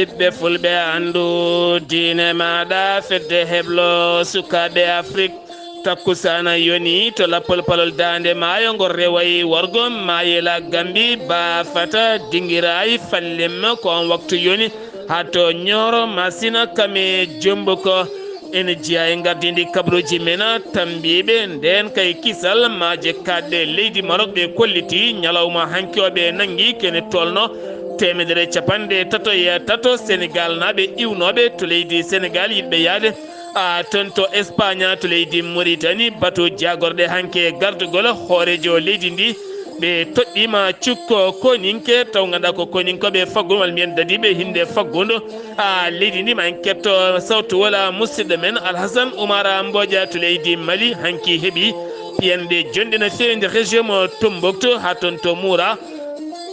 ɓiɓɓe fulɓe andu diine maɗa fedde heblo sukaɓe Afrique takkusana yoni to lappol palol dande maayo ngol rewayi worgo mayela gambi ba fata dinguirayi fallem ko on waktu yoni hato ñoro masina kame jombo ko ene jiya e gardidi kabruji mena tambiɓe nden kay kisal maje kadde leydi Maroc ɓe kolliti ñalawma hankoɓe nangui kene tolno temedere capanɗe tato e tato Sénégal naɓe iwnoɓe to leydi Sénégal yiɗɓe yaade ton to Espagne to leydi Mauritanie bateau jagorɗe hanke gardugol hoorejo leydi ndi ɓe toɗɗima cukko koninke taw ganduɗa ko koninkoɓe faggudu walla mbiyen dadiɓe hinde faggudu leydi ndi ma en ketto sawtawol musidɗo men Alhassane Oumara Mbodja to leydi Mali hanki heeɓi piyanɗe jonɗe no fewi nder région mo Tombouctou ha ton to Moura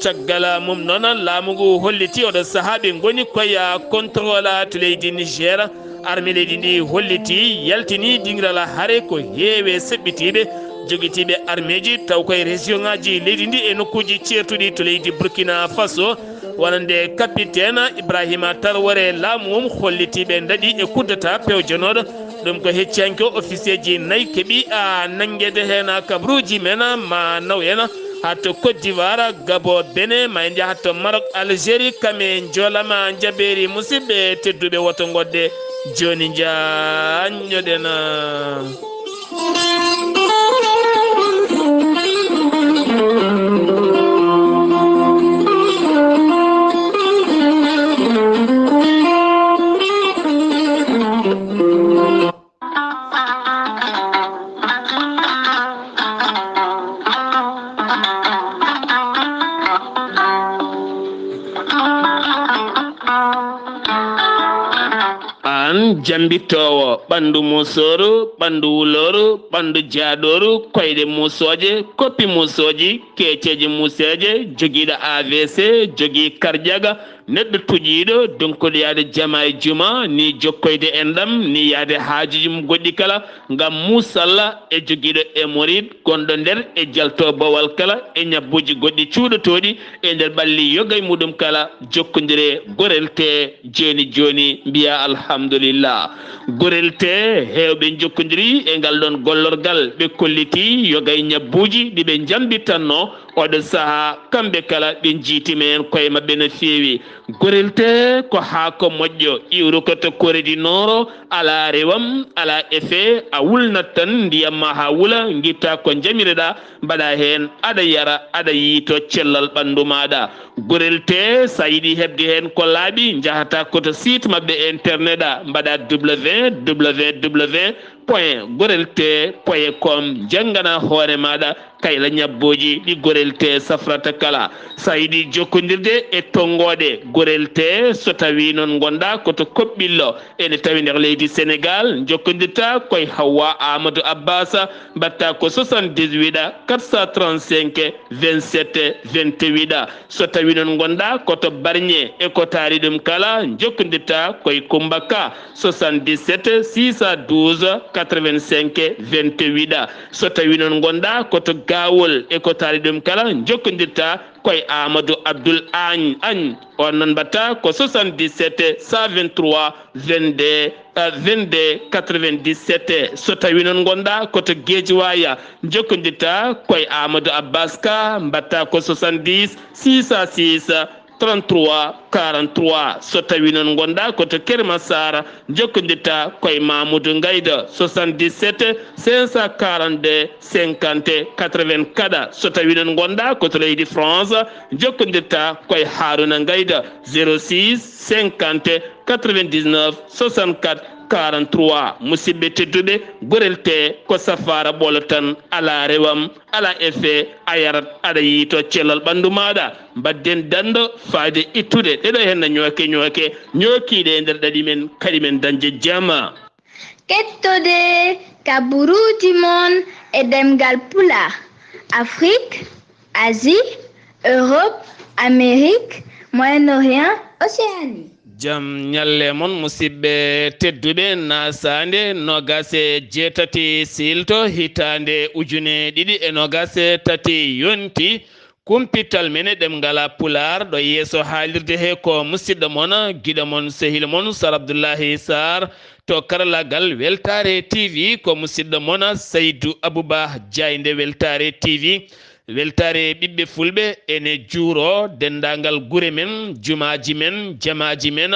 caggal mum noon laamu ngu holliti oɗo saaha ɓe goni koye contrôle to leydi Niger armée leydi ndi holliti yaltini dingiral haare ko heewe seɓɓitiɓe joguitiɓe armée ji taw koye région ngaji leydi ndi e nokkuji certuɗi to leydi Burkina Faso wonande capitaine Ibrahima Traoré laamu mum hollitiɓe daɗi e kuddata pewjanoɗo ɗum ko hecciyanke officier ji nayyi keeɓi nanguede hen kabruji men ma naw en hatto Côte d'Ivoire Gabon Bénin ma en jahat to Maroc Algérie kame joolama jaɓeri musidɓe tedduɓe woto godde joni jañoɗen jambitowo ɓandu musoru ɓandu wuloru ɓandu jaaɗoru koyɗe musoje koppi musoji keceji museje joguiɗo AVC jogui kardiaga neɗɗo tuƴiɗo donkoɗo yaade jama e juma ni jokkoyde enɗam ni yaade haajuji mum goɗɗi kala ngam musalla e joguiɗo hémorroïde gonɗo nder e jalto bowal kala e ñabbuji goɗɗi cuuɗotoɗi e nder ɓalli yogay muɗum kala jokkodire gorel te joni mbiya alhamdulillah gorel te hewɓe jokkodiri e ngal ɗon gollorgal ɓe kolliti yogay ñabbuji ɗiɓe jambitanno oɗo saaha kamɓe kala ɓe jiitime en koye mabɓe no feewi gorel te ko haako moƴƴo iwru koto koredi noro ala rewam ala effet a wulnat tan ndiyam ma ha wula guitta ko jamireɗa mbaɗa hen aɗa yara aɗa yiito cellal ɓandu maɗa gorel te sa yiiɗi hebde hen ko laaɓi jahata koto site mabɓe internet mbaɗa www.gorelte.com janggana hoore maɗa kayla ñabboji ɗi gorel te safrata kala sa yiiɗi jokkodirde e tongoɗe gorel te so tawi noon gonɗa koto koɓɓillo ene tawi nder leydi Sénégal jokkodirta koye Hawa Amadou Abbasa mbatta ko 78 435 27 28 so tawi noon gonɗa koto Bargné e ko taari ɗum kala jokkodirta koye Kumbaka 77 612 85 28 so tawi noon gonɗa koto Gawol e ko taari ɗum kala jokkodirta koye Amadou Abdoul Agne on noon mbatta ko 77 123 22 97 so tawi noon gonɗa koto Guédiawaye jokkodirta koye Amadou Abbas Ka mbatta ko 70 606 33 43 so tawi noon gonɗa koto Kermassar jokkodirta koye Mamoudou Ngayda 77 542 50 84 so tawi noon gonɗa koto leydi France jokkodirta koye Harouna Ngayda 06 50 99 64 43 musidɓe tedduɓe gorel te ko safara ɓolo tan ala rewam ala effet a yarat aɗa yiito cellal ɓandu maɗa mbadden dando faade ittude ɗeɗo henna ñookiɗe e nder ɗaɗi men kadi men dañde jama kettode kaburuji mon e ɗemngal pulaar Afrique Asie Europe Amérique Moyen-Orient Océanie jam ñalle mon musidɓe tedduɓe naasaande nogase jeetati silto hitande ujune ɗiɗi e nogase tati yonti kumpital mene ɗemngal pulaar ɗo yeeso haalirde he ko musidɗo mon giɗo mon sehil mon Sar Abdullaahi Saar to karallagal weltare TV ko musidɗo mon Saydou Abouba Diaynde weltare TV weltare ɓiɓɓe fulɓe ene juuro dendagal gure men jumaji men jamaji men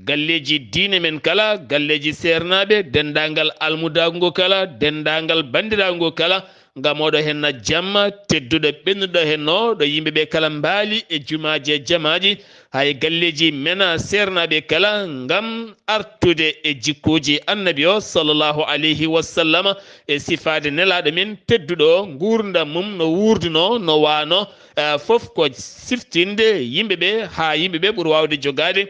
galleji diine men kala galleji sernaɓe dendagal almudagu ngo kala dendagal bandiragu ngo kala ngam oɗo henna jamma tedduɗo ɓennuɗo henno ɗo yimɓeɓe kala mbaali e jumaji e jamaji hay galleji mena sernaɓe kala ngam artude e jikkuji annabi o sallllahu alayhi wa sallam e sifade nelaɗo men tedduɗo gurdam mum no wurduno no wano fof ko siftinde yimɓeɓe ha yimɓeɓe ɓuuri wawde jogade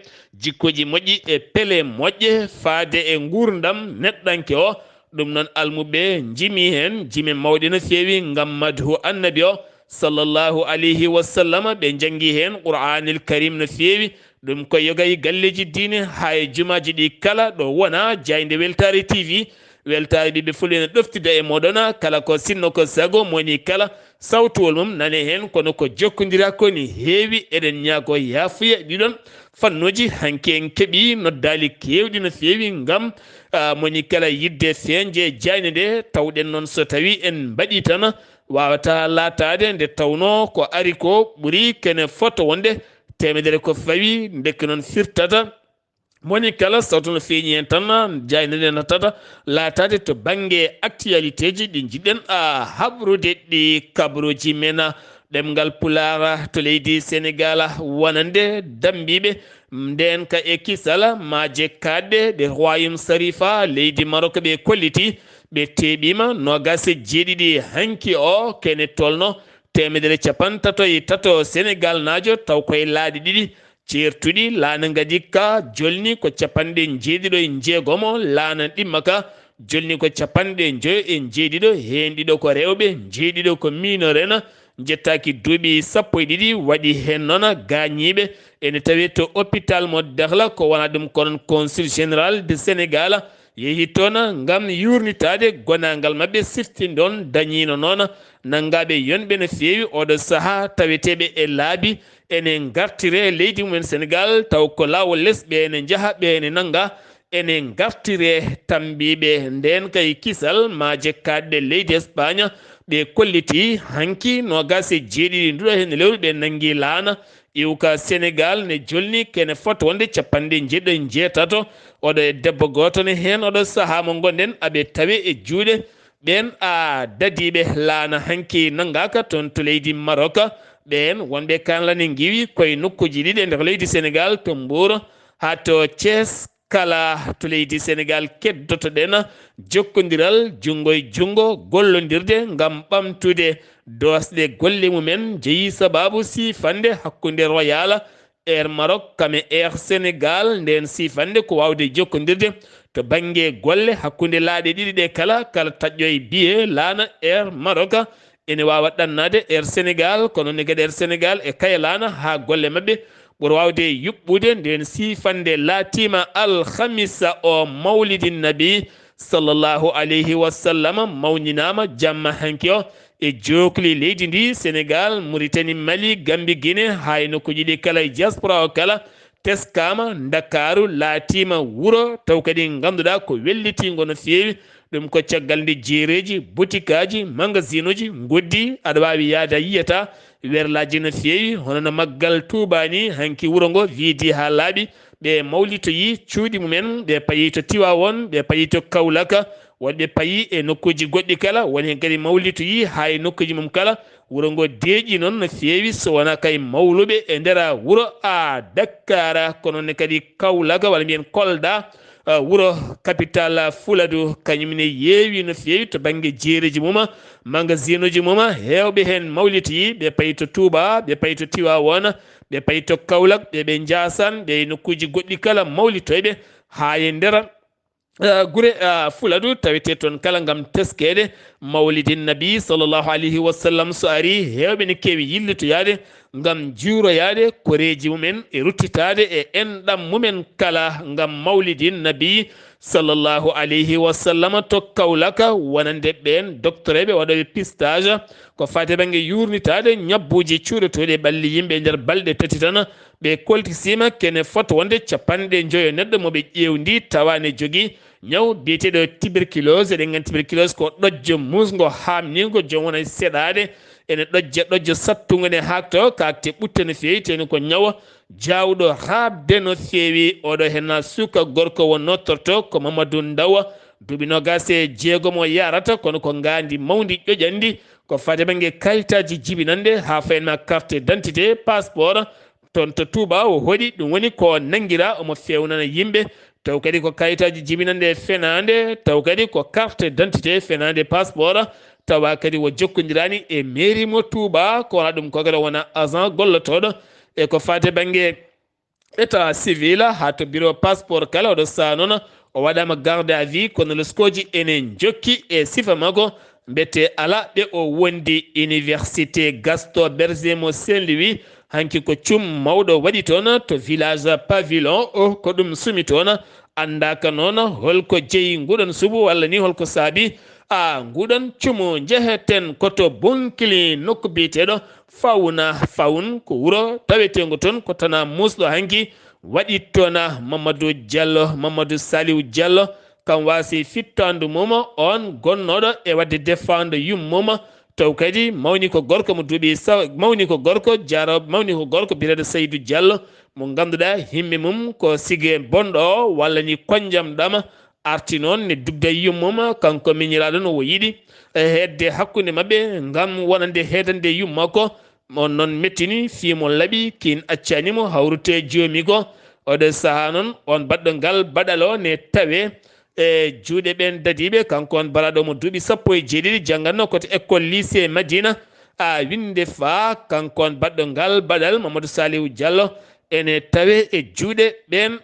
jikkuji moƴƴi e peele moƴƴe faade e gurdam neɗɗanke o ɗum noon almuɓe jimi hen jimi mawɗi no fewi ngam madhu annabi o sallllahu alayhi wa sallam ɓe jangi hen qur'anil karim no fewi ɗum ko yogay galleji diine ha e jumaji ɗi kala ɗo wona Diaynde weltare TV weltare ɓiɓɓe fulɓe ne ɗoftida e moɗon kala ko sinno ko sago moni kala sawtowol mum nane hen kono ko jokkodira ko ni heewi eɗen ñaago yaafuya ɗiɗon fannuji hanki en keeɓi noddali kewɗi no fewi ngam moni kala yidde feñje Diaynde nde tawɗen noon so tawi en mbaɗi tan wawata latade nde tawno ko ari ko ɓuuri kene foto wonde temedere ko fawi dekki noon firtata moni kala sawto no feeñi hen tan Diaynde nde nattata latade to banggue actualité ji ɗi jiɗɗen habrude ɗi kabruji men ɗemngal pulaar to leydi Sénégal wonande dambiɓe nden ka e kisal maaje kaɗɗe ɗe royaume sarifa leydi Maroc ɓe kolliti ɓe teɓima nogase jeeɗiɗi hanki o kene tolno temedere capantato e tato Sénégal najo taw koye laaɗi ɗiɗi ceertuɗi laana gadi ka jolni ko capanɗe jeeɗiɗo e jeegomo laana ɗimma ka jolni ko capanɗe joyo e jeeɗiɗo hen ɗiɗo ko rewɓe jeeɗiɗo ko minorena jettaki duuɓi sappo e ɗiɗi waɗi hen noon gañiɓe ene tawi to hôpital mo Dakhla ko wona ɗum konon consul général de Sénégal yeehi toon ngam yurnitade gonagal mabɓe siftinde on dañino noon nangaɓe yonɓe no fewi oɗo saaha taweteɓe e laabi ene gartire leydi mumen Sénégal taw ko lawol lesɓe ene jaaha ɓe ene nanga ene gartire tambiɓe nden kay kisal maaje kaɗɗe leydi Espagne ɓe kolliti hanki nogas e jeeɗiɗi nduɗo hen lewru ɓe nangi laana iwka Sénégal ne jolni kene foto wonde capanɗe jeeɗiɗo e jeetato oɗo e debbo goto ne hen oɗo saaha mo gonɗen aɓe tawe e juuɗe ɓen dadiɓe laana hanki nangaka toon to leydi Maroc ɓen wonɓe kanlane giwi koye nokkuji ɗiɗi e nder leydi Sénégal to Mbour ha to Thiès kala to leydi Sénégal keddoto ɗen jokkodiral jungo e jungo gollodirde ngam ɓamtude dosɗe golle mumen jeeyi sababu sifande hakkude royal air Maroc kame air Sénégal nden sifande ko wawde jokkodirde to banggue golle hakkude laaɗe ɗiɗi ɗe kala taƴƴo e biye laana air Maroc ene wawa ɗannade air Sénégal kono ne gueɗe air Sénégal e kaya laana ha golle mabɓe ɓuri wawde yuɓɓude nden sifande laatima alhamisa o mawlidi nabi sallllahu alayhi wa sallam mawninama jamma hanki o e jokli leydi ndi Sénégal Mauritanie Mali Gambie Guinée hay nokkuji ɗi kala e diaspora o kala teskama Dakaru laatima wuuro taw kadi ganduɗa ko wellitigo no fewi ɗum ko caggal nde jeereji boutique aji magasin uji goddi aɗa wawi yaada yiyata werlaji no fewi hono no maggal tubani hanki wuuro ngo wiidi ha laaɓi ɓe mawlitoyi cuuɗi mumen ɓe payi to Tiwawon ɓe payi to Kaolack wonɓe payi e nokkuji goɗɗi kala woni hen kadi mawlitoyi ha e nokkuji mum kala wuuro ngo deeƴi noon no fewi so wona kay mawluɓe e nder wuuro Dakar kono ne kadi Kaolack walla mbiyen Kolda wuuro capital Fuladu kañumne yeewi no fewi to banggue jeereji mum magasin uji mum hewɓe hen mawlitoyi ɓe payi to Touba ɓe payi to Tiwawon ɓe payi to Kaolack ɓe Ndiassane ɓe nokkuji goɗɗi kala mawlitoyɓe ha e nder gure Fuladu tawete toon kala gam teskede mawlidin nabi sallllahu alayhi wa sallam so ari hewɓe ne kewi yillitoyade gam juuroyade koreji mumen e ruttitade e enɗam mumen kala gam mawlidin nabi sallallahu alayhi wa sallam to kawlaka wonande ɓen doctoreɓe waɗoɓe pistage ko fate banggue yurnitade ñabbuji cuuɗotoɗe ɓalli yimɓe e nder balɗe tati tan ɓe koltisima kene fota wonde 50 neɗɗo moɓe ƴewdi tawa ne jogui ñaw biyeteɗo tuberculose eɗen gandi tuberculose ko ɗojjo musgo hamnigo jom wona seɗade ene ɗojja sattugo ne hakto kakte ɓutta no fewi teni ko ñawa jawɗo habde no fewi oɗo hen suka gorko won nottorto ko Mamadou Ndaw duuɓi 26 mo yarata kono ko gandi mawdi ƴoƴandi ko fate banggue kayitaji jibinande ha fayenma carte d'identité passeport toon to Touba o hoɗi ɗum woni ko nanguira omo fewnana yimɓe taw kadi ko kayitaji jibinande fenade taw kadi ko carte d'identité fenade passeport tawa kadi wo jokkodirani e mairie mo Touba ko wona ɗum ko kadi wona agent gollotoɗo e ko fate banggue état civil ha to bureau passeport kala oɗo saha noon o waɗama garde à vue kono leskoji enen jokki e sifa makko mbete ala ɓe o wondi université Gaston Berger mo Saint-Louis hanki ko cum mawɗo waɗi toon to village pavillon o ko ɗum sumi toon andaka noon holko jeeyi nguɗon suuɓu walla ni holko saabi nguɗon cumo jeheten koto Bonkili nokku biyeteɗo fawun ko wuuro tawetego toon ko tana musɗo hanki waɗi toon Mamadou Saliou Diallo kam wasi fittandu mum on gonnoɗo e wadde défendre yummum taw kadi mawni ko gorko mo duuɓi mawni ko gorko biyeteɗo Seydou Diallo mo ganduɗa himɓe mum ko sigue bonɗo walla ni konjam ɗama arti noon ne dugda yummum kanko miñiraɗo no o yiɗi hedde hakkude mabɓe gam wonande hedande yummakko on noon mettini fimo laaɓi kin accanimo hawrute joomi ko oɗo saaha noon on baɗɗo ngal baɗalo ne tawe e juuɗe ɓen dadiɓe kanko on baraɗo mo duuɓi 17 jangganno koto école lycée Madina winde fa kanko on baɗɗo ngal baɗal Mamadou Saliou Diallo ene tawe e juuɗe ɓen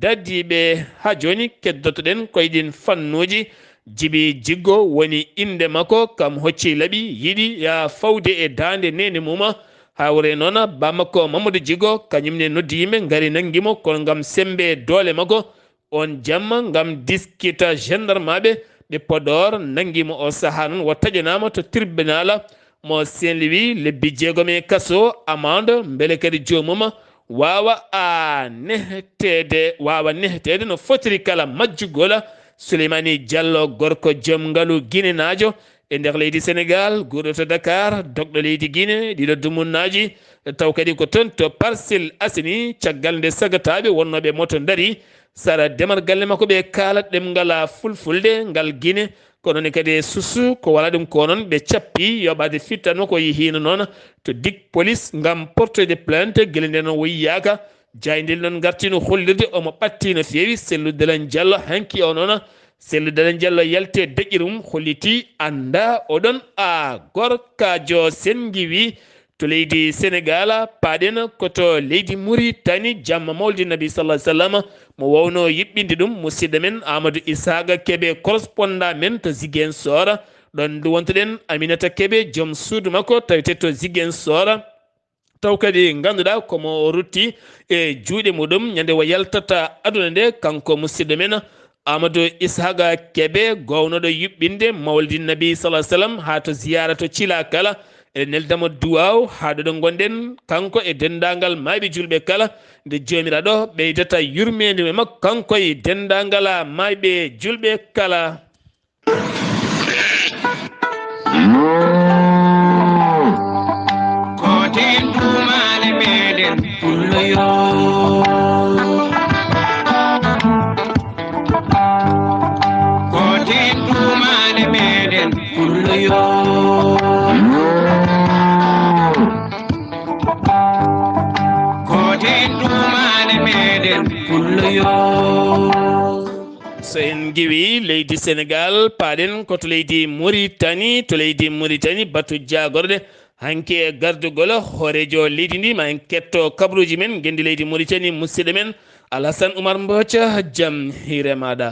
dadiɓe ha joni keddotoɗen koyeɗin fannuji Djibi Jiggo woni inde makko kam hocci laaɓi yiɗi ya fawde e dande nene muma hawre noon bamakko Mamadou Djigo kañumne noddi yimɓe gaari nanguimo kono gam sembe doole makko on jamma gam diskita gendarme aɓe ɓe Podor nanguimo o saaha noon wo taƴanama to tribunal mo Saint-Louis lebbi 6 kaso amende beele kadi jomum wawa nehtede no fotiri kala majjugol Souleymani Diallo gorko joom ngaalu Guinée naajo e nder leydi Sénégal guurɗo to Dakar dogɗo leydi Guinée ɗiɗo dumunnaji taw kadi ko toon to Parcelles Assainies caggal nde sagataɓe wonnoɓe moto daari sara demar galle makko ɓe kaalat ɗemngal fulfulde ngal Guinée kono ne kadi susu ko wala ɗum ko noon ɓe cappi yoɓade fittanmo ko yihino noon to dik police gam portoyde plainte guele nde noon woyiyaka jaydel noon gartino hollirde omo ɓatti no fewi Sellou Dalein Diallo hanki o noon Sellou Dalein Diallo yalte deƴƴirum holliti anda oɗon gorkajo sen giwi to leydi Sénégal paɗen koto leydi Mauritanie jamma mawlidi nabi sallallahu alaihi wasallam mo wowno yiɓɓinde ɗum musidɗo men Amadou Isaga Kébé correspondant men to Ziguinchor ɗon ndu wontoɗen Aminata Kébé joom suudu makko tawete to Ziguinchor taw kadi ganduɗa komo rutti e juuɗe muɗum ñande o yaltata aduna nde kanko musidɗo men Amadou Ishaga Kébé gownoɗo yuɓɓinde mawlidi nabi sallallahu alaihi wasallam ha to ziyara to Thila kala e neldama duwaw ha ɗoɗo gonɗen kanko e dendagal mayɓe julɓe kala nde jomiraɗo ɓeydata yurmede e makko kanko e dendagal mayɓe julɓe kala. So en giwi leydi Sénégal paɗen koto leydi Mauritanie to leydi Mauritanie batu jagorɗe hanke e gardugol hoorejo leydi ndi ma en ketto kabruji men gendi leydi Mauritanie musidɗo men Alassane Oumar Mbothia jaam hiire maɗa.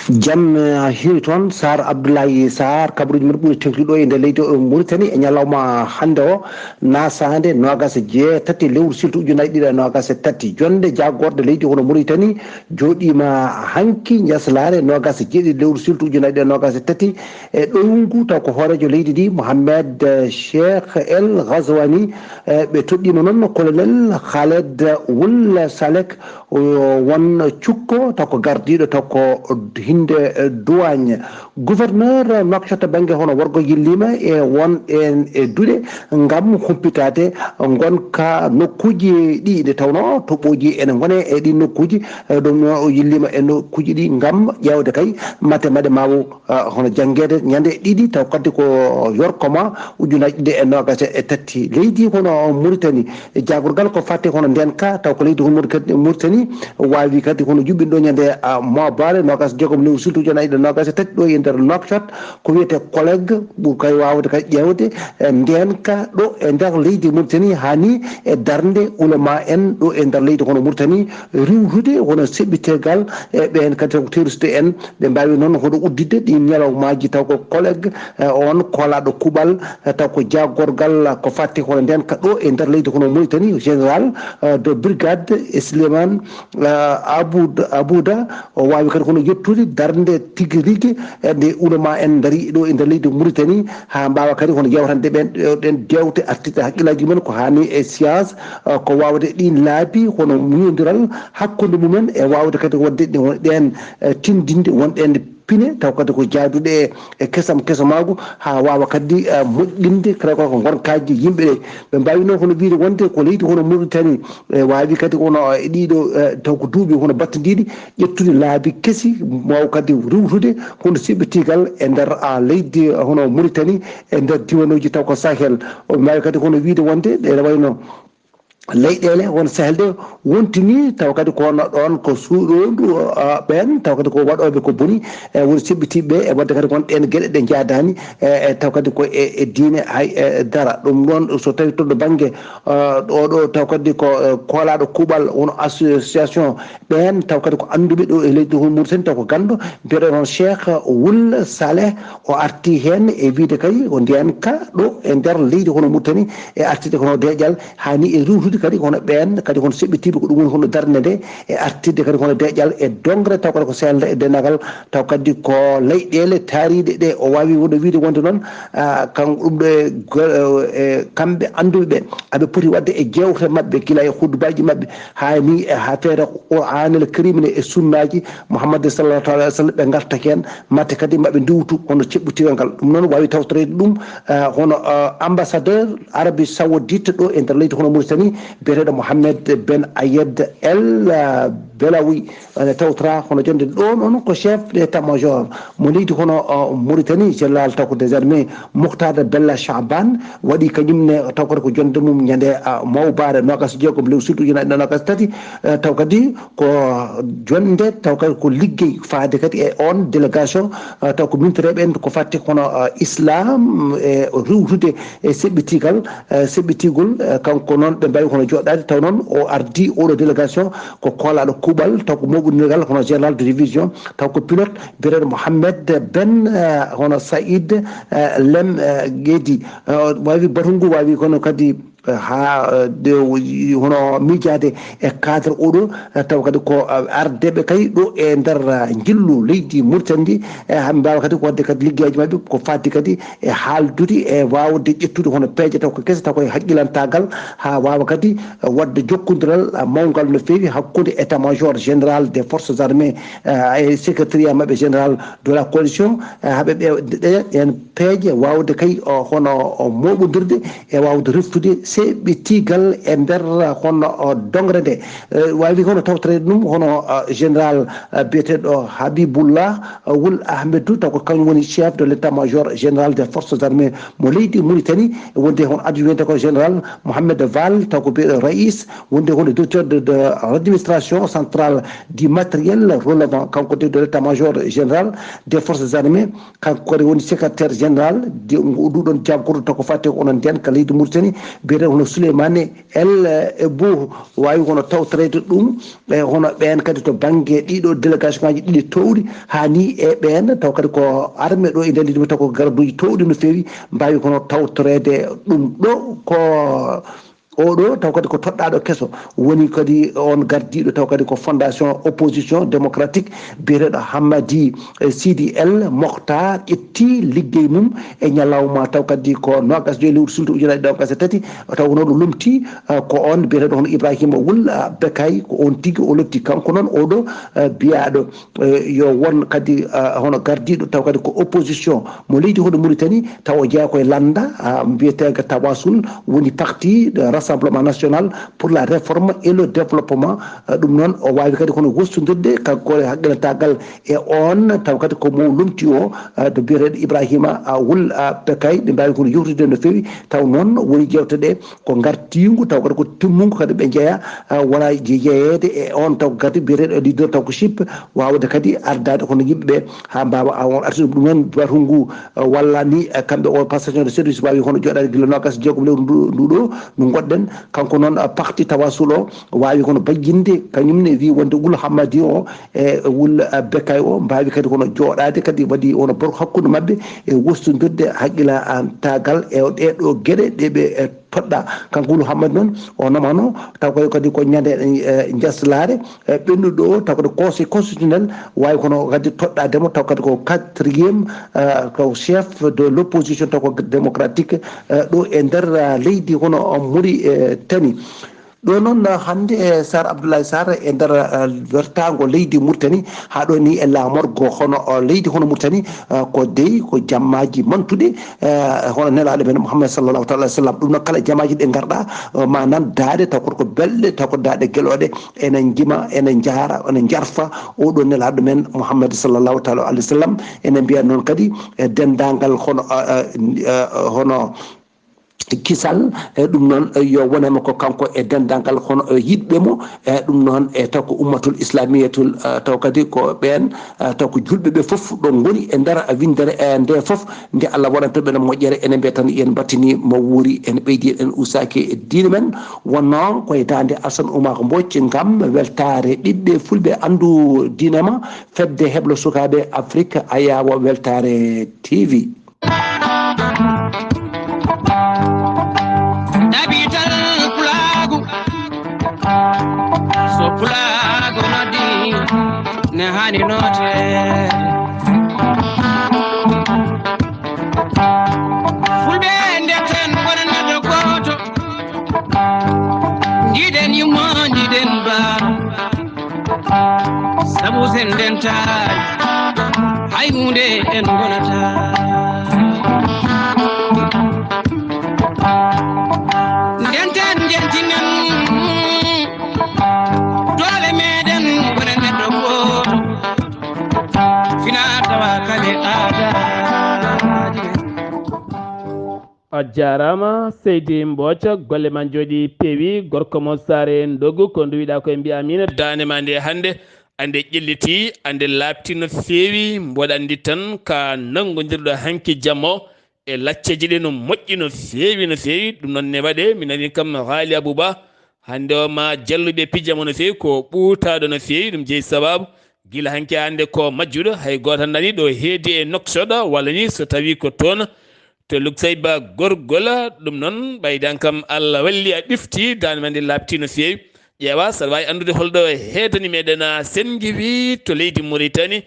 jam heewi toon Saar Abdullaahi Saar kabaruji men ɓuri tengtuɗo e nder leydi Mauritanie e ñalawma hannde o naasaande nogas jeetati lewru silto ujunaje ɗiɗi e nogas e tati jonde jagorɗo leydi hono Mauritanie jooɗima hanki jaslare nogas e jeeɗiɗi lewru silto ujunaje ɗiɗi e nogas e tati e ɗoyngu taw ko hoorejo leydi ndi Mohamed Cheikh El Ghazouani ɓe toɗɗima noon colonel Khaled Wul Salek won cukko taw ko gardiɗo taw ko hinde douane gouverneur nokkata banggue hono worgo yillima e won en e duuɗe gam humpitade gonka nokkuji ɗi nde tawno toɓoji ene gone e ɗi nokkuji ɗum o yillima e nokkuji ɗi gam ƴewde kay mate maɗe mawo hono jangguede ñande ɗiɗi taw kadde ko yorkoma ujunaji ɗiɗi e nogas e tati leydi hono Mauritanie jagorgal ko fatti hono ndenka taw ko leydi hono Mauritanie wawi kadi hono juɓɓinɗo ñande mobare nogas jogom lewru silto ujunaje ɗiɗi e nogas e tati ɗo e nder Nouakchott ko wiyete collègue ɓuuri kay wawde kay ƴewde ndenka ɗo e nder leydi Mauritanie hani e darde ulama en ɗo e nder leydi hono Mauritanie riwtude hono seɓɓitegal e ɓen kadi ko terroriste en ɓe mbawi noon hoɗo uddidde ɗi ñalawmaji taw ko collègue on kolaɗo kuuɓal taw ko jagorgal ko fatti hono ndenka ɗo e nder leydi hono Mauritanie général de brigade Souleymane Abouda o wawi kadi hono yettude darde tigui rigui nde ulama en daari ɗo e nder leydi Mauritanie ha mbawa kadi hono yewtande ɓen ɗen jewte artirde haqqillaji mumen ko hani e science ko wawde ɗin laabi hono muyodiral hakkude mumen e wawde kadi wadde ɗen tindinde wonɗen pine taw kadi ko jaaduɗe e kesam kesamago ha wawa kadi moƴƴinde kala ko gonkaji yimɓeɓe ɓe mbawi noon hono wiide wonde ko leydi hono Mauritanie wawi kadi hono e ɗiɗo taw ko duuɓi hono battediɗi ƴettude laabi keesi waw kadi riwtude hono seɓɓetigal e nder leydi hono Mauritanie e nder diwanuji taw ko Sahel o mbawi kadi hono wiide wonde ɗe wayno leyɗele won Sahel ɗe wontini taw kadi kono ɗon ko suuɗoɗu ɓen taw kadi ko waɗoɓe ko booni woni seɓɓitiɓeɓe e wadde kadi kon ɗen gueɗe ɗe jadani e taw kadi ko e diine hay dara ɗum ɗon so tawi toɗɗo banggue ɗo taw kadi ko kolaɗo kuuɓal wono association ɓen taw kadi ko anduɓe ɗo e leydi hono Mauritanie taw ko gandu mbiyeɗo noon Cheikh Wul Saleh o arti hen e wiide kay o ndiyanka ɗo e nder leydi hono Mauritanie e artide kono deƴal hani e riwtude kadi hono ɓen kadi hono seɓɓitiɓe ko ɗum woni hono darde nde e artirde kadi hono deƴal e dongre taw kadi ko selde e dennagal taw kadi ko leyɗele taariɗe ɗe o wawi wono wiide wonde noon kan ɗum ɗo e kamɓe anduɓe ɓe aɓe pooti wadde e jewte mabɓe guila e huddubaji mabɓe hani e ha feere anel karimne e sunnaji Mouhammad sallallahu alayhi wa sallam ɓe garta hen matte kadi maɓe duwtu hono ceɓɓitigal ngal ɗum noon wawi tawtorede ɗum hono ambassadeur Arabie Saoudite ɗo e nder leydi hono Mauritanie biyeteɗo Mohamed Ben Ayed El Belawi ene tawtora hono jonde ɗo noon ko chef d' état major mo leydi hono Mauritanie général taw ko désormais Mouhtad Bella Chaban waɗi kañumne taw kadi ko jonde mum ñande mawbare nogas jeegom lewru silto ujunaje ɗiɗi e nogas tati taw kadi ko jonde taw kadi ko liggey faade kadi e on délégation taw ko mintoreɓe en ko fatti hono islam e riwtude e seɓɓitigol kanko noon ɓe mbawi hono joɗɗade taw noon o ardi oɗo délégation ko kolaɗo kuuɓal taw ko moɓodiral hono général de division taw ko pilote biyeteɗo Mohamed Ben hono Saïd Lem Guedi wawi batungu wawi kono kadi ha hono miijade e cadre oɗo taw kadi ko ardeɓe kay ɗo e nder jillu leydi Mauritanie ha mbawa kadi ko wadde kadi liggueji mabɓe ko fadde kadi e haaldude e wawde ƴettude hono peeje taw ko kese taw koye haqqilantagal ha wawa kadi wadde jokkodiral mawgal no fewi hakkude état major général des forces armées e secrétariat mabɓe général de la coalition haɓe ɓe en peeje wawde kay hono moɓodirde e wawde reftude seɓɓitigal e nder hono dongre nde wawi hono tawtorede ɗum hono général biyeteɗo Habiboullah Wul Ahmedou taw ko kañum woni chef de l' état major général des forces armées mo leydi Mauritanie wonde hono adjoint ko général Mohamed Val taw ko biyeɗo rais wonde hono directeur de l' administration centrale du matériel relevant kanko de l' état major général des forces armées kanko kadi woni secrétaire général ɗuɗon jaggoto taw ko fatti onon nden ka leydi Mauritanie biyeteɗo biyeteɗo hono Souleymane El Bou wawi hono tawtorede ɗum hono ɓen kadi to banggue ɗiɗo délégation ngaji ɗiɗi towɗi hani e ɓen taw kadi ko armé ɗo e nder leydi taw ko garduji towɗi no fewi mbawi kono tawtorede ɗum ɗo ko oɗo taw kadi ko toɗɗaɗo kesso woni kadi on gardiɗo taw kadi ko fondation opposition démocratique biyeteɗo Hammadi Sidi El Mokhtar ƴetti liggey mum e ñalawma taw kadi ko nogas joyi lewru sulta ujunaje nogas e tati taw wono ɗo lumti ko on biyeteɗo hono Ibrahima Wul Bekay ko on tigui o lotti kanko noon oɗo biyaɗo yo won kadi hono gardiɗo taw kadi ko opposition mo leydi hono Mauritanie taw o jeeya koye landa mbiyetega Tawasul woni parti Rassemblement national pour la réforme et le développement ɗum noon o wawi kadi kono wostudirde kanko haqqilatagal e on taw kadi ko mo lumti o to biyeteɗo Ibrahima Wul Bekay ɓe mbawi kono yewtude no fewi taw noon woni jewteɗe ko gartigu taw kadi ko timmugu kadi ɓe jeeya wona jeeyede e on taw kadi biyeteɗo leader taw ko ship wawde kadi ardade kono yimɓeɓe ha mbawa on artude ɗum noon batu ngu walla ni kamɓe o passation de service wawi hono joɗade guila nogas jeegom lewru nduɗo no goɗɗen kanko noon parti Tawasul o wawi kono bajjinde kañumne wi wonde Wul Hammadi o e Wul Bekay o mbawi kadi kono joɗade kadi waɗi wono bor hakkude mabɓe e wostodirde haqqila tagal e ɗeɗo gueɗe ɗeɓe toɗɗa kanko Wul Hammadi noon o nomano taw kadi ko ñande jaslare ɓennuɗo taw kadi conseil constitutionnel wawi kono kadi toɗɗademo taw kadi ko 4e ko chef de l'opposition taw ko démocratique ɗo e nder leydi hono Mauritanie ɗo noon hande Sar Abdullaahi Saar e nder wertago leydi Mauritanie ha ɗo ni e lamorgo hono leydi hono Mauritanie ko dey ko jammaji mantuɗe hono nelaɗo men Mouhammad sallallahu taala sallam ɗum noon kala jamaji ɗe garɗa ma nan daade taw koto ko belɗe taw ko daade gueloɗe enen jima enen jaara enen jarfa oɗo nelaɗo men Mouhammad sallallahu taala alayhi wa sallam enen mbiya noon kadi dendagal hono kisal ɗum noon yo wonema ko kanko e dendagal hono yiɗɓe mo ɗum noon e taw ko ummatul islamiyatul taw kadi ko ɓen taw ko julɓeɓe foof ɗon goni e nder windere e nde foof nde Allah waɗantoɓe no moƴƴere enen mbiya tan yen battini mo wuuri en ɓeydi en usaki e diine men wonno koye dande Assane Oumar Mbodj gam weltare ɓiɓɓe fulɓe andu diinema fedde heblo sukaɓe Afrique ayawo weltare TV. So pulaar nodi ne hani note fulɓe ndeten wonana do goto jiɗen yummo jiɗen ba sabu sen dentari hay hunde en gonata denten jentinen dole meɗen wonande do goto fina tawa kale aadaji a jarama Seydi Mbodj golle man jooɗi peewi gorko mo Saare Ndogu ko nduwiɗa koye mbiya min dande ma nde hande ande ƴelliti ande labti no feewi mboɗa andi tan ka nangodirɗo hanki jamma e lacceji ɗi no moƴƴi no feewi no feewi ɗum noon ne waɗe mi nani kam haali Abouba hande o ma jalluɓe pijama no feewi ko ɓuutaɗo no feewi ɗum jeeyi sababu guila hanki hande ko majjuɗo hay goto nani ɗo heedi e noksoɗo walla ni so tawi ko toon to luksay ba gorgola ɗum noon ɓaydan kam Allah walli a ɓifti dande ma nde labti no feewi ƴeewa saɗa wawi andude holɗo heedani meɗen sengiwi to leydi Mauritanie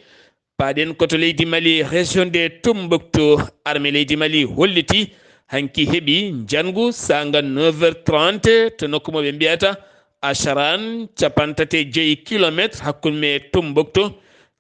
paɗen koto leydi Mali région de Tombouctou armée leydi Mali holliti hanki heeɓi jangu sanga 9h30 to nokku moɓe mbiyata Acharan 35 kilométre hakkude Tombouctou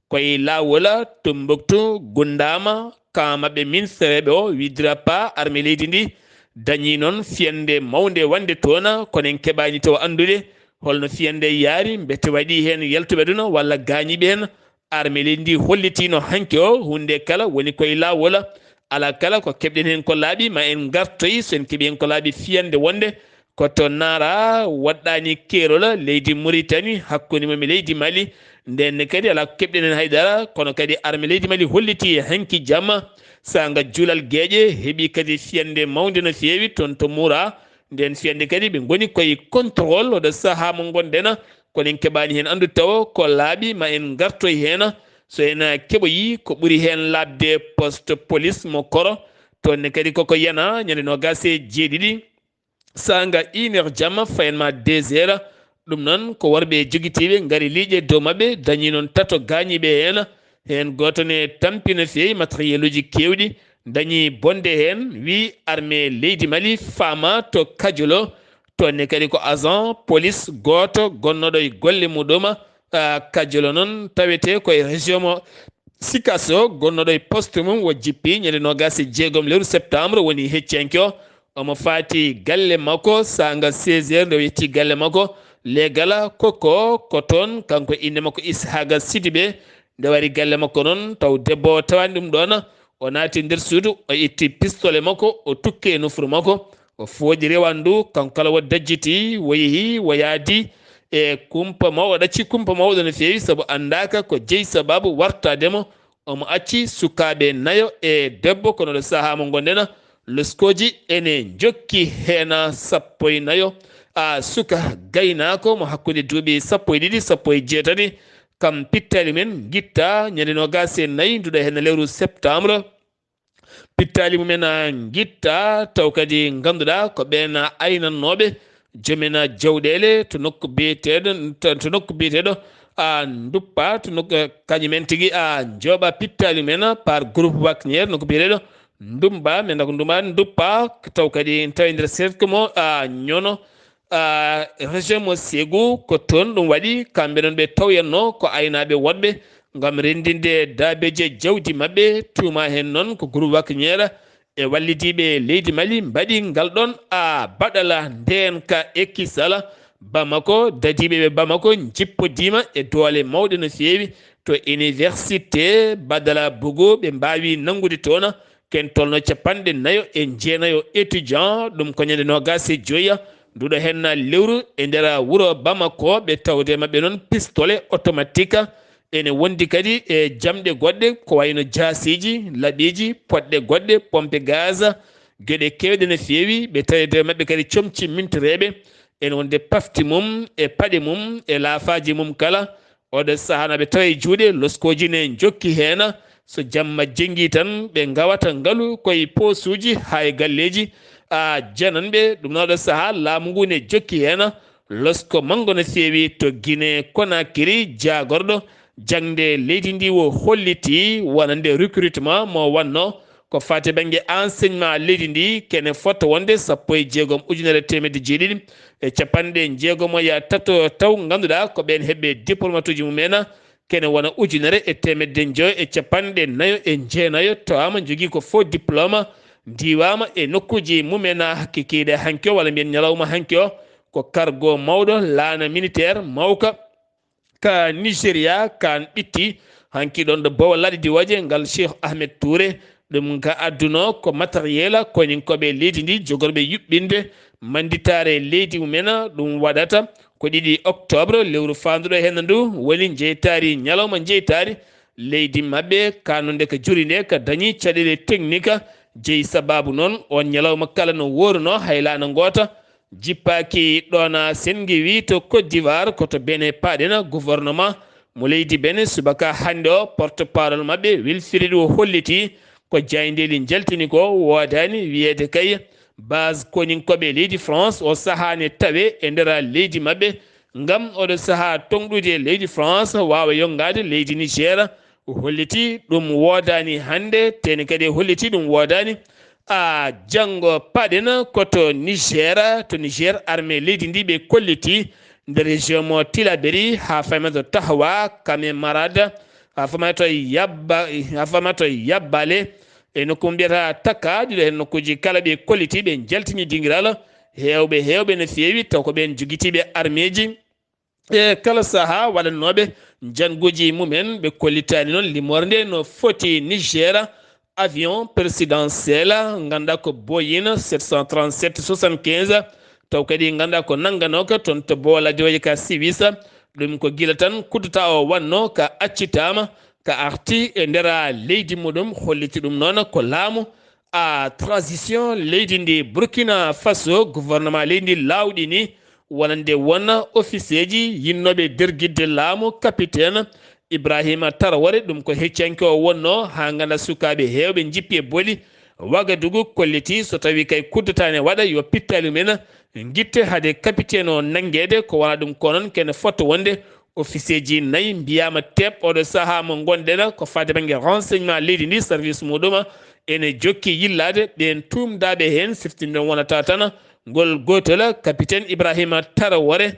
koye lawola Tombouctou Gundama kamaɓe ministreɓe o widira pa armée leydi ndi dañi noon fiyande mawde wande toon kono en keɓani taw andude holno fiyande yaari mbete waɗi hen yaltuɓe ɗuno walla gañiɓe hen armée leydi ndi hollitino hanki o hunde kala woni koye lawola ala kala ko keɓɗen hen ko laaɓi ma en gartoyi so en keeɓi hen ko laaɓi fiyande wonde koto naara waɗɗani keerola leydi Mauritanie hakkude mum e leydi Mali ndenne kadi ala ko keɓɗen hen haydara kono kadi armée leydi Mali holliti hanki jamma sanga juulal gueƴe heeɓi kadi fiyande mawde no feewi toon to Moura nden fiyande kadi ɓe goni koye contrôle oɗo saaha mo gonɗena konen keɓani hen andu taw ko laaɓi ma en gartoy hen so en keɓoyi ko ɓuuri hen labde poste police mo koro tonne kadi koko yana ñande nogas e jeeɗiɗi sanga 1h jamma fayenma 2h ɗum noon ko worɓe joguitiɓe gaari liiƴe dow mabɓe dañi noon tato gañiɓe hen hen goto ne tampina fewi matériel uji kewɗi dañi bonde hen wi armée leydi Mali fama to Kadiolo tonne kadi ko agent police goto gonnoɗo e golle muɗum Kadiolo noon tawete koye région mo Sikasso gonnoɗo e poste mum wo jippi ñande nogas e jeegom lewru septembre woni heccenke o omo faati galle makko sanga 16h nde o yetti galle makko legala koko ko toon kanko inde makko Ishaga Sidibé nde wari galle makko noon taw debbo tawani ɗum ɗon o naati nder suudu o itti pistolet makko o tukke nofuru makko o fooƴi rewandu kanko kala wo dajjiti wo yeehi wo yaadi e kumpa mawɗo o ɗacci kumpa mawɗo no feewi saabu andaka ko jeeyi sababu wartademo omo acci sukaɓe nayo e debbo kono ɗo saaha mo gonɗena leskoji ene jokki hen sappo e nayo suka gaynako mo hakkude duuɓi sappo e ɗiɗi sappo e jeetati kam pittali men guitta ñande nogas e nayyi nduɗo hen lewru septembre pittali mumen guitta taw kadi ganduɗa ko ɓen aynannoɓe joomen jawɗele to nokku biyeteɗo duppa to nokku kañumen tigui jooɓa pittali men par groupe wagniére nokku biyeteɗo ndumba men ko ndumba duppa taw kadi tawi nder cercle mo ñono région mo Ségou ko toon ɗum waɗi kamɓe noon ɓe tawyanno ko aynaɓe woɗɓe gam rendinde daabeje jawdi mabɓe tuuma hen noon ko groupe wagniére e wallidiɓe leydi Mali mbaɗi ngal ɗon baɗala ndenka ekkisala Bamako dadiɓeɓe Bamako jippodima e doole mawɗe no feewi to université Badala Bogo ɓe mbawi nangude toon ken tolno capanɗe nayo e jeenayo étudiant ɗum ko ñande nogas e joyya nduɗo hen lewru e nder wuuro Bamako ɓe tawde mabɓe noon pistolet automatique ene wondi kadi e jamɗe goɗɗe ko wayno jaasiji laaɓiji poɗɗe goɗɗe pompe gaz gueɗe kewɗe no feewi ɓe tawede mabɓe kadi comci mintoreɓe ene wonde pafti mum e paaɗe mum e laafaji mum kala oɗo saaha naɓe tawa e juuɗe loskoji ne jokki hen so jamma jenggi tan ɓe gawata ngaalu koye posuji ha e galleji jananɓe ɗum noɗo saaha laamu ngu ne jokki hen losko manggo no feewi to Guinée Conakry jagorɗo jangde leydi ndi wo holliti wonande recrutement mo wanno ko fate banggue enseignement leydi ndi kene fota wonde 16 ujunere temedde jeeɗiɗi e capanɗe jeegomo ya tato taw ganduɗa ko ɓen heɓɓe diplomate uji mumen kene wona ujunere e temedde joyi e capanɗe nayo e jeenayo tawama jogui ko faux diplôme diwama e nokkuji mumen hakkikiɗe hanki o walla mbiyen ñalawma hanki o ko cargo mawɗo laana militaire mawka ka Nigéria kan ɓitti hanki ɗon ɗo bowa laaɗe diwaje ngal Cheikh Ahmed Touré ɗum ka adduno ko matériel konin koɓe leydi ndi jogorɓe yuɓɓinde manditare leydi mumen ɗum waɗata ko 2 octobre lewru fanduɗo hen ndu woni jeytari ñalawma jeytari leydi mabɓe kanunde ko juri nde ko dañi caɗele technique jeeyi sababu noon on ñalawma kala no woruno haylana goota jippaki ɗon sengi wi to Côte d'Ivoire koto Bénin paɗena gouvernement mo leydi Bénin subaka hande o porte parole mabɓe Wilfried o holliti ko jayndeli jaltini ko wodani wiyede kay base koninkoɓe leydi France o sahane tawe e nder leydi mabɓe ngam oɗo saaha tonɗude leydi France wawa yongade leydi Niger holliti ɗum wodani hande teni kadi holliti ɗum wodani janggo paɗena koto Niger to Niger armée leydi ndi ɓe kolliti nder région mo Tilaberi ha famato Tahawa Kame Marada ha famato Yabbale e nokku mbiyata Taka ɗiɗo hen nokkuji kala ɓe kolliti ɓe jaltini dingiral hewɓe no feewi taw ko ɓen jogitiɓe armée ji e kala saaha waɗannoɓe janguji mumen ɓe kollitani noon limorde no foti Niger avion présidentiel ganduɗa ko Boeing 737 75 taw kadi ganduɗa ko nangganoka toon to Bola diwaji ka Suisse ɗum ko guila tan kuddata o wanno ka accitama ka arti e nder leydi muɗum holliti ɗum noon ko laamu a transition leydi ndi Burkina Faso gouvernement leydi ndi lawɗi ni wonande wona officier ji yinnoɓe derguidde laamu capitaine Ibrahima Traoré ɗum ko heccanke o wonno ha ganda sukaɓe hewɓe jippi e booli Wagadugu kolliti so tawi kay kuddatane waɗa yo pittali men guitte hade capitaine o nanguede ko wona ɗum ko noon kene fotta wonde officier ji nayyi mbiyama teɓ oɗo saaha mo gonɗen ko fade banggue renseignement leydi ndi service muɗum ene jokki yillade ɓen tumdaɓe hen siftinde wonata tan ngol gotel capitaine Ibrahima Traoré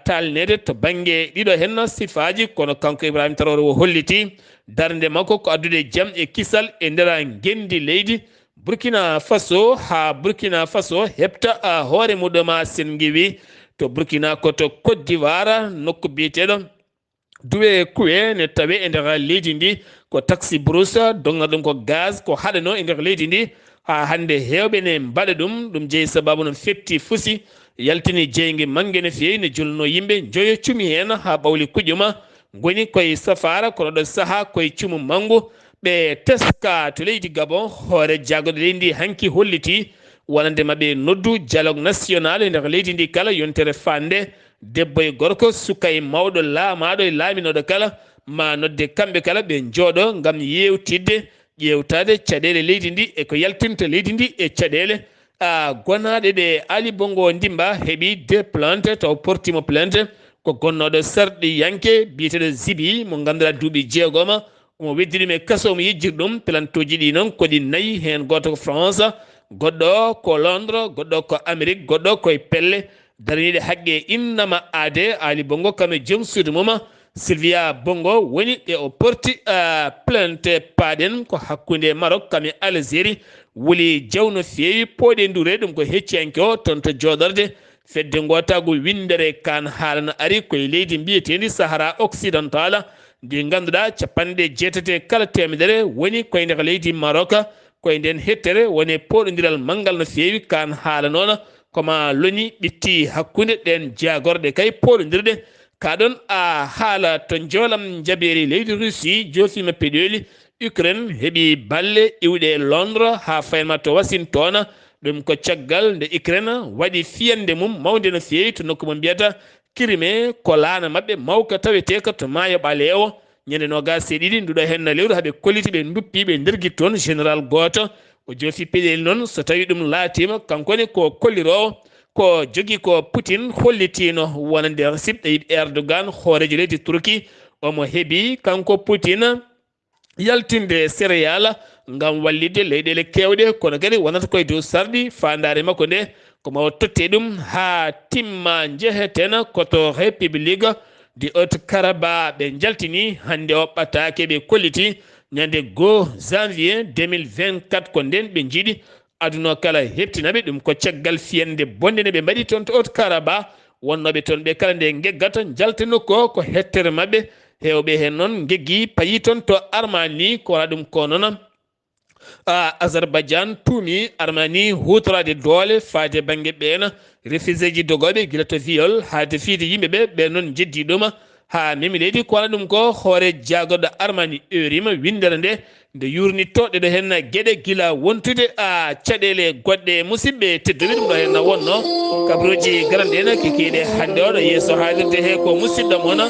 talnede to banggue ɗiɗo hen sifaji kono kanko Ibrahima Traoré o holliti darde makko ko addude jaam e kisal e nder gendi leydi Burkina Faso ha Burkina Faso hepta hoore muɗum sen giwi to Burkina koto Côte d'Ivoire nokku biyeteɗo duwe kuwe ne tawe e nder leydi ndi ko taxi brousse donga ɗum ko gaz ko haɗano e nder leydi ndi ha hande hewɓe ne mbaɗa ɗum jeeyi sababu no fetti fusi yaltini jeygue manggue no fewi ne julno yimɓe joyo cumi hen ha ɓawli kuƴuma goni koye safara kono ɗo saaha koye cumu manggu ɓe teska to leydi Gabon hoore jagoɗo leydi ndi hanki holliti wonande maɓe noddu dialogue national e nder leydi ndi kala yontere fande debbo e gorko suka e mawɗo laamaɗo e laaminoɗo kala ma nodde kamɓe kala ɓe jooɗo gam yewtidde ƴewtade caɗele leydi ndi e ko yaltinta leydi ndi e caɗele gonaɗe ɗe Ali Bongo Ndimba heeɓi deux plainte taw portimo plainte ko gonnoɗo sarɗi yanke biyeteɗo Zibi mo ganduɗa duuɓi 6 omo weddi ɗum e kaso omo yejjiri ɗum plantoji ɗi noon koɗi nayyi hen goto ko France goɗɗo ko Londres goɗɗo ko Amérique goɗɗo koye pelle daraniɗe haqqe innama aade Ali Bongo kame joom suudu mum Sylvia Bongo woni e o porti plainte paɗen ko hakkude Maroc kame Algérie wuli jaw no fewi pooɗe ndure ɗum ko hecciyanke o toon to jooɗorde fedde gotago windere kan haalano ari koye leydi mbiyetendi Sahara occidental ndi ganduɗa 80 kala temedere woni koye nder leydi Maroc koye nden hettere woni poɗodiral manggal no fewi kan haala noon koma loni ɓitti hakkude ɗen jagorɗe kay poɗodirɗe kaɗon a haala to joolam jaɓeri leydi Russie jofima peɗoli Ukraine heeɓi balle iwɗe Londres ha fayma to Washington ɗum ko caggal nde Ukraine waɗi fiyande mum mawde no fewi to nokku mo mbiyata Crimée ko laana mabɓe mawka taweteka to maayo ɓalewo ñande nogas e ɗiɗi nduɗo hen lewru haaɓe kolliti ɓe duppi ɓe ndergui toon général goto o joofi peɗeli noon so tawi ɗum laatima kankone ko kollirowo ko jogui ko Poutine hollitino wonande Recep Tayyip Erdogan hoorejo leydi Turquie omo heeɓi kanko Poutine yaltinde céréal ngam wallide leyɗele kewɗe kono kadi wonata koye dow sarɗi fandare makko nde komo totte ɗum ha timma jeheten koto république di Haute-Karabakh ɓe jaltini hande o ɓattake ɓe kolliti ñande 2 janvier 2024 ko nden ɓe jiiɗi aduna kala heptinaɓe ɗum ko caggal fiyande bonde nde ɓe mbaɗi toon to Haute-Karabakh wonnoɓe toon ɓe kala nde geggata jaltinokko ko hettere mabɓe hewɓe hen noon geggi payi toon to Armanie ko wona ɗum ko noon Azerbaïdjan tuumi Armanie hutorade doole faade banggue ɓeena réfugié ji dogoɓe guila to viol haade fiide yimɓeɓe ɓe noon jeddi ɗum ha memi leydi ko wona ɗum ko hoore jagoɗo Armanie eurima windere nde yurnitto ɗeɗo hen gueɗe guila wontude caɗele goɗɗe musidɓe tedduɓe ɗum ɗo hen wonno kabaruji garanɗe kekiɗe hande oɗo yeeso haalirde he ko musidɗo moon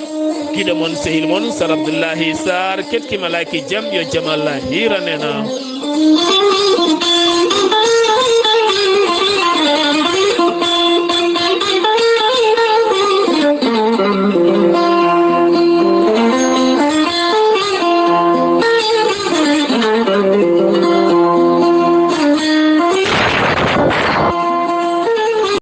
guiɗo moon sehil moon Sar Abdullaahi Saar kettima laki jaam yo jaam Allah hiranena